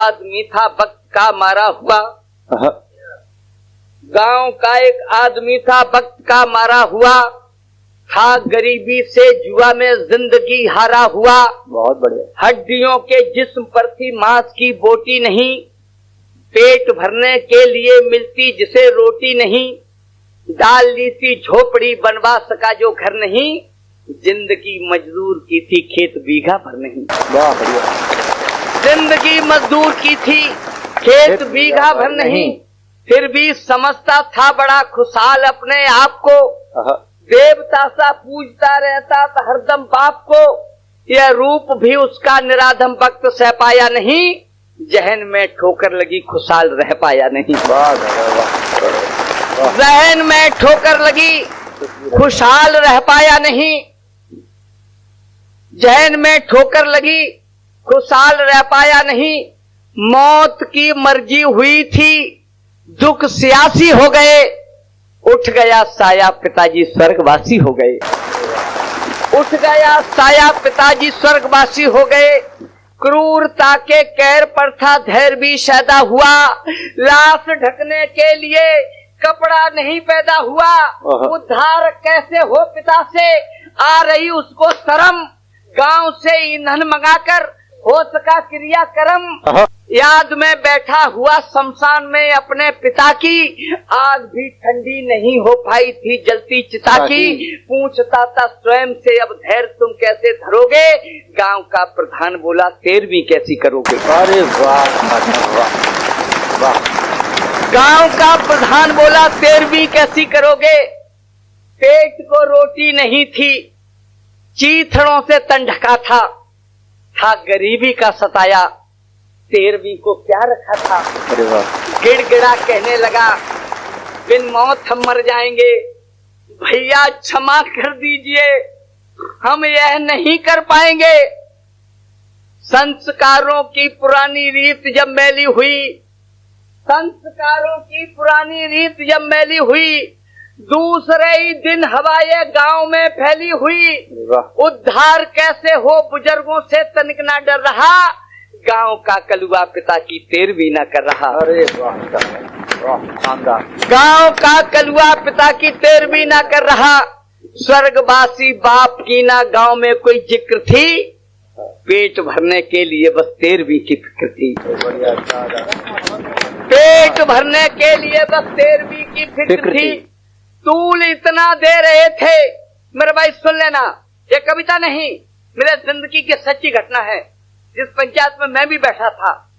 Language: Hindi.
आदमी था वक्त का मारा हुआ। गांव का एक आदमी था वक्त का मारा हुआ, था गरीबी से जुआ में जिंदगी हारा हुआ। बहुत बढ़िया। हड्डियों के जिस्म पर थी मांस की बोटी नहीं, पेट भरने के लिए मिलती जिसे रोटी नहीं। डाल ली थी झोपड़ी बनवा सका जो घर नहीं, जिंदगी मजदूर की थी खेत बीघा भर नहीं। वाह बढ़िया। जिंदगी मजदूर की थी खेत बीघा भर नहीं, फिर भी समझता था बड़ा खुशहाल अपने आप को। देवता सा पूजता रहता था हरदम बाप को, यह रूप भी उसका निराधम वक्त सह पाया नहीं, जहन में ठोकर लगी खुशहाल रह पाया नहीं। जहन में ठोकर लगी खुशहाल रह पाया नहीं, जहन में ठोकर लगी खुशहाल रह पाया नहीं। मौत की मर्जी हुई थी दुख सियासी हो गए, उठ गया साया पिताजी स्वर्गवासी हो गए। उठ गया साया पिताजी स्वर्गवासी हो गए। क्रूरता के कहर पर था धैर्य भी शैदा हुआ, लाश ढकने के लिए कपड़ा नहीं पैदा हुआ। उद्धार कैसे हो पिता से आ रही उसको शर्म, गांव से ईंधन मंगाकर हो सका क्रियाक्रम। याद में बैठा हुआ शमशान में अपने पिता की, आग भी ठंडी नहीं हो पाई थी जलती चिता की। पूछता था स्वयं से अब धैर्य तुम कैसे धरोगे, गांव का प्रधान बोला 13वीं कैसी करोगे। अरे वाह वाह वाह। गांव का प्रधान बोला 13वीं कैसी करोगे। पेट को रोटी नहीं थी, चीथड़ों से तन ढका था गरीबी का सताया, 13वीं को क्या रखा था। अरे वाह। गिड़गिड़ा कहने लगा बिन मौत हम मर जाएंगे, भैया क्षमा कर दीजिए हम यह नहीं कर पाएंगे। संस्कारों की पुरानी रीत जब मैली हुई, संस्कारों की पुरानी रीत जब मैली हुई, दूसरे ही दिन हवाएं गांव में फैली हुई। उद्धार कैसे हो बुजुर्गों से तनिक ना डर रहा, गांव का कलुआ पिता की 13वीं न कर रहा। अरे वाह शानदार। गांव का कलुआ पिता की 13वीं न कर रहा, स्वर्गवासी बाप की ना गांव में कोई जिक्र थी, पेट भरने के लिए बस 13वीं की फिक्र थी। पेट भरने के लिए बस 13वीं की फिक्र थी। तूल इतना दे रहे थे, मेरे भाई सुन लेना, ये कविता नहीं, मेरे जिंदगी की सच्ची घटना है। जिस पंचायत में मैं भी बैठा था,